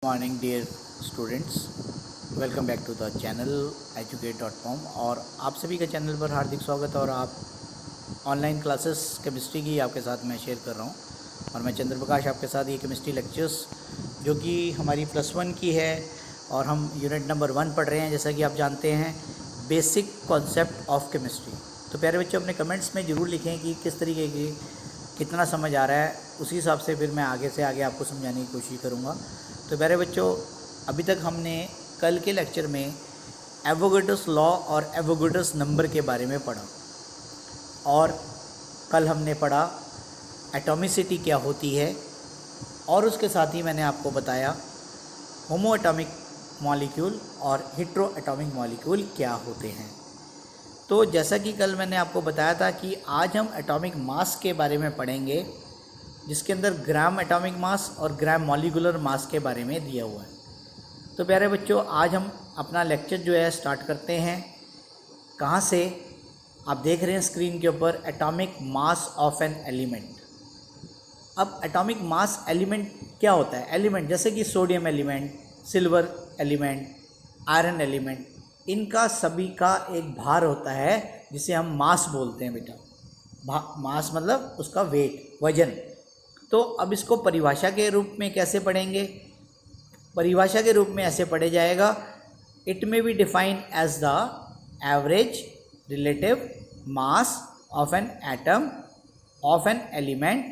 Morning dear students, welcome back to the channel educate.com। और आप सभी का चैनल पर हार्दिक स्वागत। और आप ऑनलाइन क्लासेस केमिस्ट्री की आपके साथ मैं शेयर कर रहा हूँ। और मैं चंद्र प्रकाश आपके साथ ये केमिस्ट्री लेक्चर्स जो कि हमारी +1 की है और हम यूनिट नंबर 1 पढ़ रहे हैं। जैसा कि आप जानते हैं, बेसिक कॉन्सेप्ट ऑफ केमिस्ट्री। तो प्यारे बच्चों, अपने कमेंट्स में ज़रूर लिखें कि किस तरीके की कितना समझ आ रहा है। उसी हिसाब से फिर मैं आगे से आगे आपको समझाने की कोशिश करूँगा। तो प्यारे बच्चों, अभी तक हमने कल के लेक्चर में एवोगाड्रोस लॉ और एवोगाड्रोस नंबर के बारे में पढ़ा। और कल हमने पढ़ा एटॉमिसिटी क्या होती है, और उसके साथ ही मैंने आपको बताया होमो एटॉमिक मॉलिक्यूल और हेट्रो एटॉमिक मॉलिक्यूल क्या होते हैं। तो जैसा कि कल मैंने आपको बताया था कि आज हम एटॉमिक मास के बारे में पढ़ेंगे, जिसके अंदर ग्राम एटॉमिक मास और ग्राम मॉलिक्यूलर मास के बारे में दिया हुआ है। तो प्यारे बच्चों, आज हम अपना लेक्चर जो है स्टार्ट करते हैं। कहाँ से? आप देख रहे हैं स्क्रीन के ऊपर atomic mass of an element. अब एटॉमिक मास एलिमेंट क्या होता है? एलिमेंट जैसे कि sodium element, silver element, iron element, इनका सभी का एक भार होता है जिसे हम मास बोलते हैं बेटा। मास मतलब उसका वेट, वजन। तो अब इसको परिभाषा के रूप में कैसे पढ़ेंगे? परिभाषा के रूप में ऐसे पढ़े जाएगा, it may be defined as the average relative mass of an atom of an element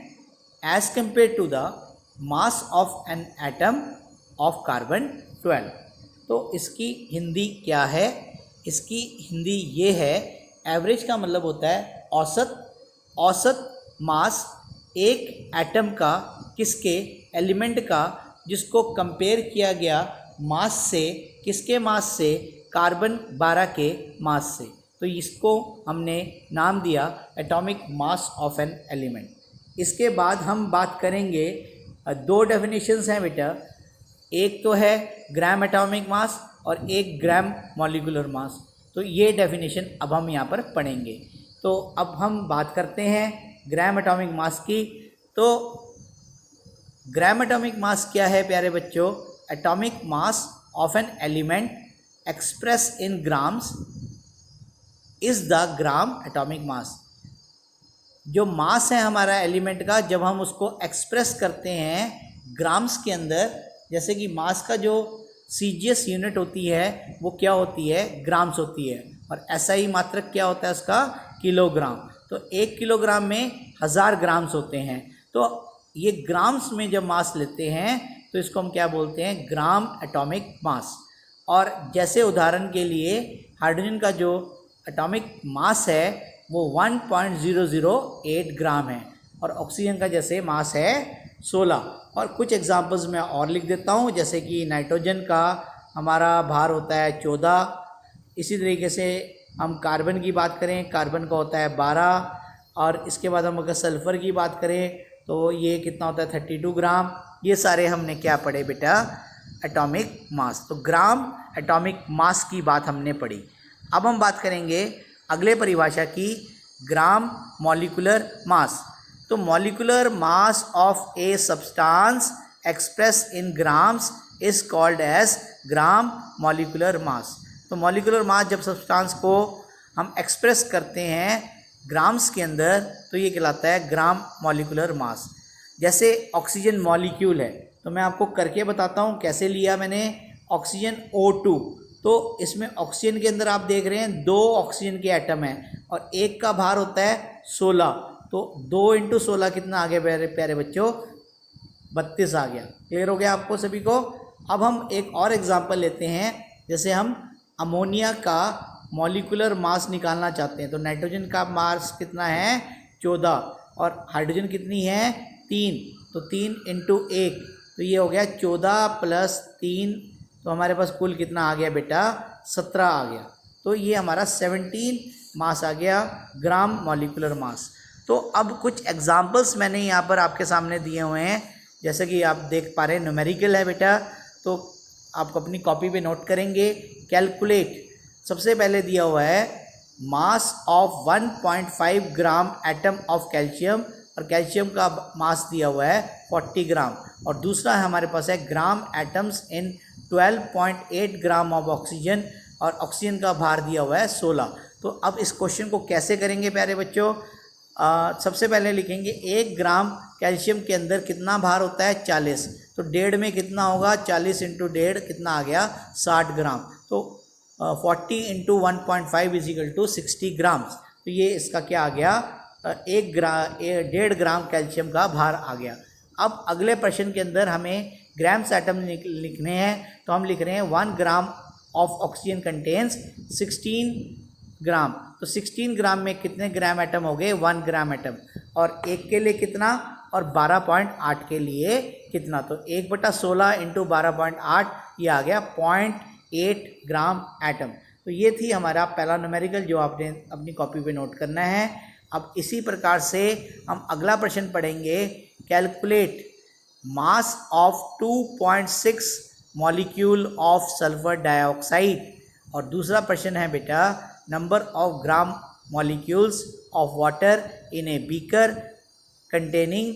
as compare to the mass of an atom of carbon 12। तो इसकी हिंदी क्या है? इसकी हिंदी ये है, एवरेज का मतलब होता है औसत। औसत मास एक एटम का, किसके? एलिमेंट का, जिसको कंपेयर किया गया मास से, किसके मास से? कार्बन 12 के मास से। तो इसको हमने नाम दिया atomic mass of an element. इसके बाद हम बात करेंगे, दो डेफिनेशंस हैं बेटा। एक तो है ग्राम एटॉमिक मास और एक ग्राम मॉलिक्यूलर मास। तो ये डेफिनेशन अब हम यहाँ पर पढ़ेंगे। तो अब हम बात करते हैं ग्राम एटॉमिक मास की। तो ग्राम एटॉमिक मास क्या है प्यारे बच्चों? Atomic mass of an element express in grams is the gram atomic mass. जो मास है हमारा एलिमेंट का, जब हम उसको एक्सप्रेस करते हैं ग्राम्स के अंदर, जैसे कि मास का जो सीजीएस यूनिट होती है वो क्या होती है? ग्राम्स होती है। और SI मात्रक क्या होता है उसका? किलोग्राम। तो 1 किलोग्राम में 1000 ग्राम्स होते हैं। तो ये ग्राम्स में जब मास लेते हैं तो इसको हम क्या बोलते हैं? Gram atomic mass. और जैसे उदाहरण के लिए हाइड्रोजन का जो एटॉमिक मास है वो 1.008 ग्राम है, और ऑक्सीजन का जैसे मास है 16। और कुछ एग्जांपल्स मैं और लिख देता हूँ, जैसे कि नाइट्रोजन का हमारा भार होता है 14। इसी तरीके से हम कार्बन की बात करें, कार्बन का होता है 12। और इसके बाद हम अगर सल्फ़र की बात करें तो ये कितना होता है? 32 ग्राम। ये सारे हमने क्या पढ़े बेटा? Atomic mass. तो ग्राम एटॉमिक मास की बात हमने पढ़ी। अब हम बात करेंगे अगले परिभाषा की, ग्राम मॉलिक्यूलर मास। तो molecular mass of a substance express in grams is called as gram molecular mass. तो मॉलिक्यूलर मास जब सब्सटेंस को हम एक्सप्रेस करते हैं ग्राम्स के अंदर तो ये कहलाता है ग्राम मॉलिक्यूलर मास। जैसे ऑक्सीजन मॉलिक्यूल है, तो मैं आपको करके बताता हूँ कैसे लिया मैंने। ऑक्सीजन O2, तो इसमें ऑक्सीजन के अंदर आप देख रहे हैं 2 ऑक्सीजन के एटम हैं और एक का भार होता है 16। तो 2 × 16 कितना आ गया प्यारे प्यारे बच्चों? 32 आ गया। क्लियर हो गया आपको सभी को? अब हम एक और एग्जांपल लेते हैं। जैसे हम अमोनिया का मॉलिक्यूलर मास निकालना चाहते हैं, तो नाइट्रोजन का मास कितना है? 14। और हाइड्रोजन कितनी है? 3। तो 3 × 1, तो ये हो गया 14 + 3। तो हमारे पास कुल कितना आ गया बेटा? 17 आ गया। तो ये हमारा 17 मास आ गया, ग्राम मॉलिक्यूलर मास। तो अब कुछ एग्जांपल्स मैंने यहाँ पर आपके सामने दिए हुए हैं, जैसे कि आप देख पा रहे हैं न्यूमेरिकल है बेटा। तो आप अपनी कॉपी पे नोट करेंगे। कैलकुलेट, सबसे पहले दिया हुआ है mass of 1.5 gram atom of calcium और कैल्शियम का मास दिया हुआ है 40 ग्राम, और दूसरा हमारे पास है gram atoms in 12.8 gram of oxygen, और ऑक्सीजन का भार दिया हुआ है 16। तो अब इस क्वेश्चन को कैसे करेंगे प्यारे बच्चों? सबसे पहले लिखेंगे 1 ग्राम कैल्शियम के अंदर कितना भार होता है 40, तो 1.5 में कितना होगा 40 इंटू 1.5 कितना आ गया 60 ग्राम, तो 40 इंटू 1.5 इजिकल टू 60 ग्राम्स। तो ये इसका क्या आ गया 1.5 ग्राम कैल्शियम का भार आ गया। अब अगले प्रश्न के अंदर हमें ग्राम्स एटम लिखने हैं, तो हम लिख रहे हैं 1 ग्राम ऑफ ऑक्सीजन कंटेन्स 16 ग्राम, तो 16 ग्राम में कितने ग्राम एटम हो गए 1 ग्राम एटम, और 1 के लिए कितना और 12.8 के लिए कितना, तो 1/16 इंटू 12.8 ये आ गया 0.8 ग्राम एटम। तो ये थी हमारा पहला न्यूमेरिकल जो आपने अपनी कॉपी पे नोट करना है। अब इसी प्रकार से हम अगला प्रश्न पढ़ेंगे, calculate mass of 2.6 molecule of sulphur dioxide, और दूसरा प्रश्न है बेटा number of gram molecules of water in a beaker containing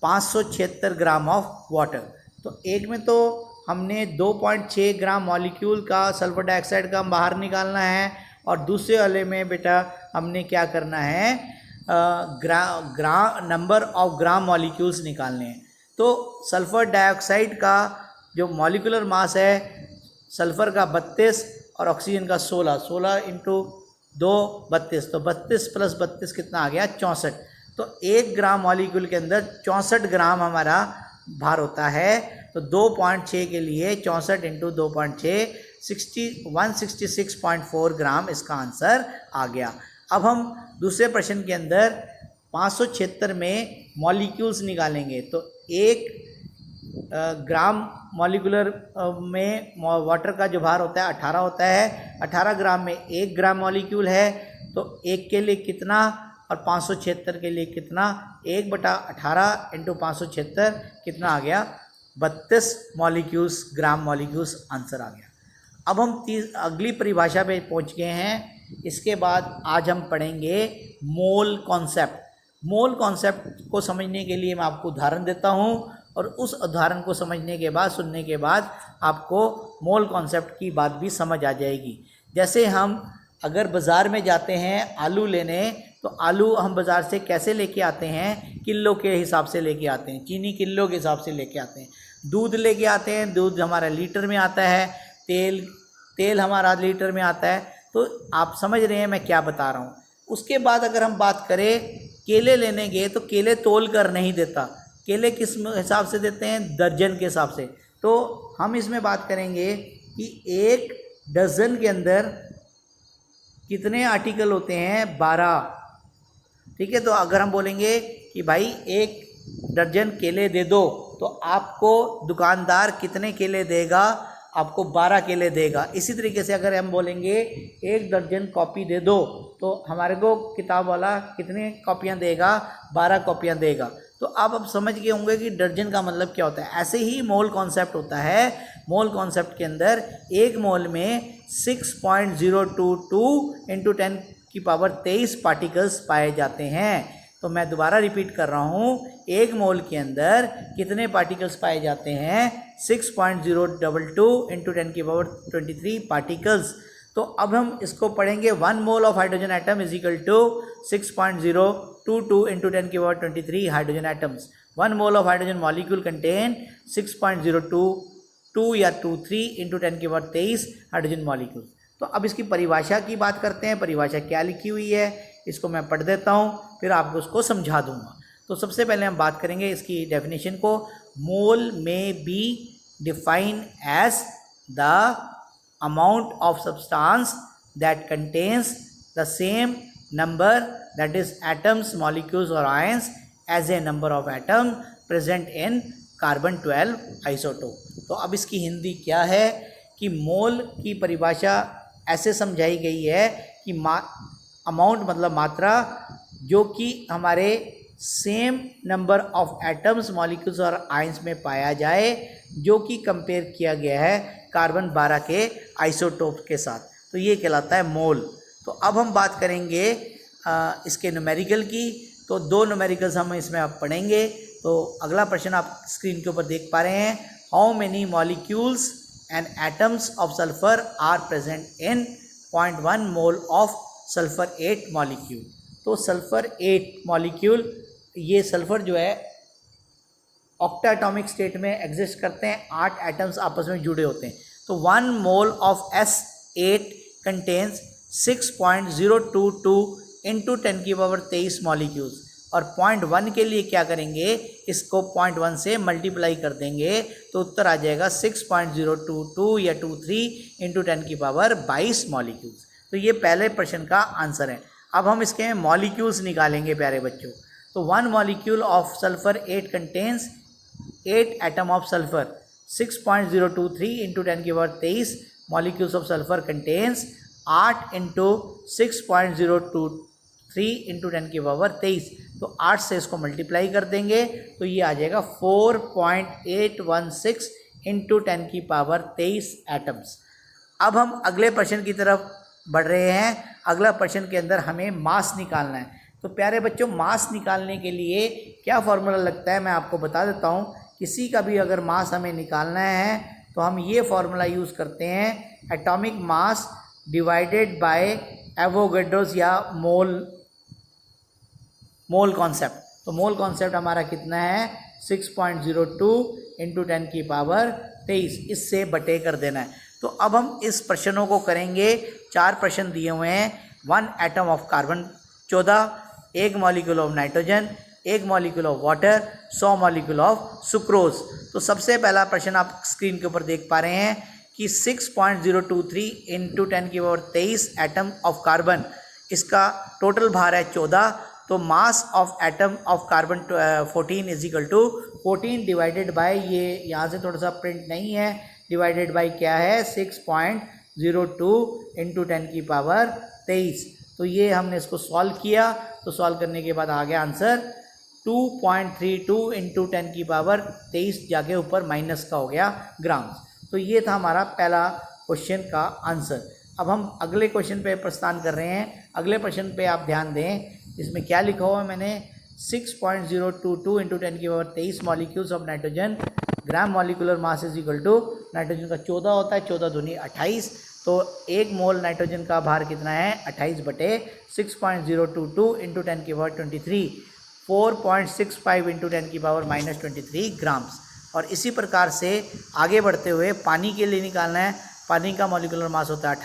576 gram of water. तो एक में तो हमने 2.6 ग्राम मॉलिक्यूल का सल्फर डाइऑक्साइड का बाहर निकालना है, और दूसरे वाले में बेटा हमने क्या करना है नंबर ऑफ ग्राम मॉलिक्यूल्स निकालने हैं। तो सल्फर डाइऑक्साइड का जो मॉलिकुलर मास है सल्फर का 32 और ऑक्सीजन का 16 इंटू 2 32, तो 32 प्लस 32 कितना आ गया 64। तो 1 ग्राम मॉलिक्यूल के अंदर 64 ग्राम हमारा भार होता है, तो 2.6 के लिए 64 इंटू 2.6 166.4 ग्राम इसका आंसर आ गया। अब हम दूसरे प्रश्न के अंदर 576 में मॉलिक्यूल्स निकालेंगे, तो 1 ग्राम मॉलिकुलर में वाटर का जो भार होता है 18 होता है, 18 ग्राम में 1 ग्राम मॉलिक्यूल है, तो 1 के लिए कितना और 576 के लिए कितना, 1/18 इंटू 576 कितना आ गया 32 मॉलिक्यूल्स ग्राम मॉलिक्यूल्स आंसर आ गया। अब हम अगली परिभाषा पे पहुंच गए हैं। इसके बाद आज हम पढ़ेंगे मोल कॉन्सेप्ट। मोल कॉन्सेप्ट को समझने के लिए मैं आपको उदाहरण देता हूं, और उस उदाहरण को समझने के बाद सुनने के बाद आपको मोल कॉन्सेप्ट की बात भी समझ आ जाएगी। जैसे हम अगर बाज़ार में जाते हैं आलू लेने, तो आलू हम बाज़ार से कैसे लेके आते हैं, किलो के हिसाब से लेके आते हैं, चीनी किलो के हिसाब से लेके आते हैं, दूध लेके आते हैं, दूध हमारा लीटर में आता है, तेल हमारा लीटर में आता है। तो आप समझ रहे हैं मैं क्या बता रहा हूँ। उसके बाद अगर हम बात करें केले लेने गए, तो केले तोल कर नहीं देता, केले किस हिसाब से देते हैं दर्जन के हिसाब से। तो हम इसमें बात करेंगे कि 1 डज़न के अंदर कितने आर्टिकल होते हैं 12, ठीक है। तो अगर हम बोलेंगे कि भाई 1 दर्जन केले दे दो, तो आपको दुकानदार कितने केले देगा, आपको 12 केले देगा। इसी तरीके से अगर हम बोलेंगे 1 दर्जन कॉपी दे दो, तो हमारे को किताब वाला कितने कॉपियाँ देगा, 12 कॉपियाँ देगा। तो आप समझ गए होंगे कि दर्जन का मतलब क्या होता है। ऐसे ही मोल कॉन्सेप्ट होता है। मोल कॉन्सेप्ट के अंदर 1 मोल में 6.022 इंटू 10⁻23 पार्टिकल्स पाए जाते हैं। तो मैं दोबारा रिपीट कर रहा हूँ, 1 मोल के अंदर कितने पार्टिकल्स पाए जाते हैं 6.022 इंटू 10⁻23 पार्टिकल्स। तो अब हम इसको पढ़ेंगे 1 mole of hydrogen atom is equal to 6.022 into 10⁻23 hydrogen atoms. 1 mole of hydrogen molecule contain 6.022 या 23 इंटू 10⁻23 हाइड्रोजन मॉलिक्यूल। तो अब इसकी परिभाषा की बात करते हैं। परिभाषा क्या लिखी हुई है इसको मैं पढ़ देता हूँ, फिर आपको उसको समझा दूंगा। तो सबसे पहले हम बात करेंगे इसकी डेफिनेशन को। मोल में be define as the amount of substance that contains the same number, that is atoms, molecules or ions as a number of atoms present in carbon 12 isotope। तो अब इसकी हिंदी क्या है कि मोल की परिभाषा ऐसे समझाई गई है कि अमाउंट मतलब मात्रा, जो कि हमारे same number of atoms, molecules और आयंस में पाया जाए, जो कि कंपेयर किया गया है कार्बन 12 के आइसोटोप के साथ। तो ये कहलाता है मोल। तो अब हम बात करेंगे इसके न्यूमेरिकल की। तो 2 न्यूमेरिकल्स हम इसमें अब पढ़ेंगे। तो अगला प्रश्न आप स्क्रीन के ऊपर देख पा रहे हैं, how many molecules and atoms of sulphur are present in 0.1 mole of sulphur 8 molecule. तो सल्फर 8 मॉलिक्यूल, ये सल्फर जो है ऑक्टा एटॉमिक स्टेट में एग्जिस्ट करते हैं, 8 एटम्स आपस में जुड़े होते हैं। तो 1 mole of S8 contains 6.022 into 10 की पावर 23 मॉलिक्यूल्स। और 0.1 के लिए क्या करेंगे, इसको 0.1 से मल्टीप्लाई कर देंगे तो उत्तर आ जाएगा 6.022 या 23 इंटू 10 की पावर 22 मॉलिक्यूल्स। तो ये पहले प्रश्न का आंसर है। अब हम इसके मॉलिक्यूल्स निकालेंगे प्यारे बच्चों। तो 1 molecule of sulphur 8 contains 8 atom of sulphur, 6.023 into 10 की power 23 molecules of sulphur contains 8 into 6.023 into 10 की पावर 23। तो 8 से इसको मल्टीप्लाई कर देंगे तो ये आ जाएगा 4.816 इंटू 10 की पावर 23 एटम्स। अब हम अगले प्रश्न की तरफ बढ़ रहे हैं। अगला प्रश्न के अंदर हमें मास निकालना है। तो प्यारे बच्चों, मास निकालने के लिए क्या फॉर्मूला लगता है मैं आपको बता देता हूँ। किसी का भी अगर मास हमें निकालना है तो हम ये फॉर्मूला यूज़ करते हैं, atomic mass divided by Avogadro's या मोल कॉन्सेप्ट। तो मोल कॉन्सेप्ट हमारा कितना है, 6.02 इंटू 10 की पावर 23, इससे बटे कर देना है। तो अब हम इस प्रश्नों को करेंगे। 4 प्रश्न दिए हुए हैं, 1 atom of carbon 14, 1 molecule of nitrogen, 1 molecule of water, 100 molecule of sucrose. तो सबसे पहला प्रश्न आप स्क्रीन के ऊपर देख पा रहे हैं कि 6.023 इंटू 10 की पावर 23 एटम ऑफ कार्बन, इसका टोटल भार है 14। तो mass of atom of carbon 14 is equal to 14 divided by, ये यहाँ से थोड़ा सा प्रिंट नहीं है, डिवाइडेड बाय क्या है 6.02 इंटू 10 की पावर 23। तो ये हमने इसको सॉल्व किया। तो सॉल्व करने के बाद आ गया आंसर 2.32 इंटू 10 की पावर 23, जाके ऊपर माइनस का हो गया ग्राम। तो ये था हमारा पहला क्वेश्चन का आंसर। अब हम अगले क्वेश्चन पे प्रस्थान कर रहे हैं। अगले प्रश्न पे आप ध्यान दें, इसमें क्या लिखा हुआ है मैंने, 6.022 इंटू 10 की power 23 molecules of nitrogen, gram molecular mass is equal to, nitrogen का 14 होता है, 14 दूनी 28। तो 1 मोल नाइट्रोजन का भार कितना है, 28 बटे 6.022 इंटू 10 की पावर 23, 4.65 इंटू 10 की पावर -23 ग्राम्स। और इसी प्रकार से आगे बढ़ते हुए पानी के लिए निकालना है। पानी का मॉलिकुलर मास होता है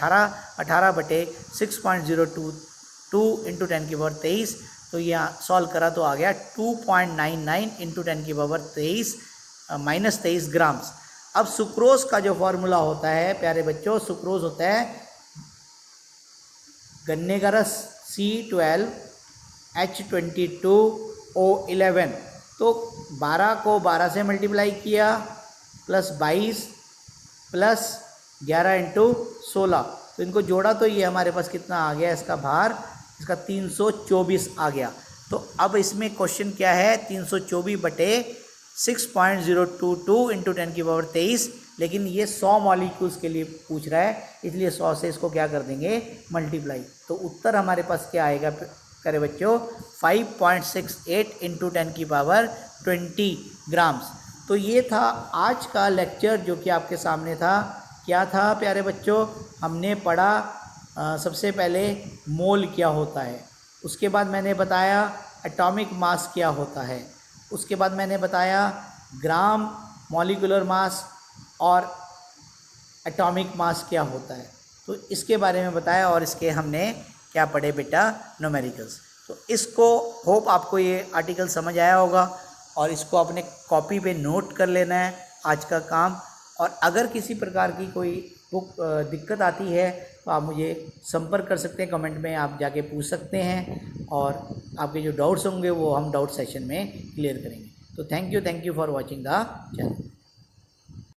18 बटे 6.022 इंटू 10 की पावर 23। तो यहाँ सॉल्व करा तो आ गया 2.99 इंटू 10 की पावर 23 -23 ग्राम्स। अब सुक्रोज का जो फॉर्मूला होता है प्यारे बच्चों, सुक्रोज होता है गन्ने का रस C12H22O11। तो 12 को 12 से मल्टीप्लाई किया प्लस 22 प्लस 11 इंटू 16, तो इनको जोड़ा तो ये हमारे पास कितना आ गया, इसका भार इसका 324 आ गया। तो अब इसमें क्वेश्चन क्या है, 324 बटे 6.022 इंटू 10 की पावर 23, लेकिन ये 100 मॉलिक्यूल्स के लिए पूछ रहा है, इसलिए 100 से इसको क्या कर देंगे, मल्टीप्लाई। तो उत्तर हमारे पास क्या आएगा करे बच्चों, 5.68 इंटू 10 की पावर 20 ग्राम्स। तो ये था आज का लेक्चर जो कि आपके सामने था। क्या था प्यारे बच्चों, हमने पढ़ा सबसे पहले मोल क्या होता है, उसके बाद मैंने बताया एटॉमिक मास क्या होता है, उसके बाद मैंने बताया ग्राम मॉलिकुलर मास और एटॉमिक मास क्या होता है, तो इसके बारे में बताया। और इसके हमने क्या पढ़े बेटा, न्यूमेरिकल्स। तो इसको होप आपको ये आर्टिकल समझ आया होगा और इसको अपने कॉपी पे नोट कर लेना है आज का काम। और अगर किसी प्रकार की कोई बुक दिक्कत आती है तो आप मुझे संपर्क कर सकते हैं, कमेंट में आप जाके पूछ सकते हैं और आपके जो डाउट्स होंगे वो हम डाउट सेशन में क्लियर करेंगे। तो thank you for watching the channel.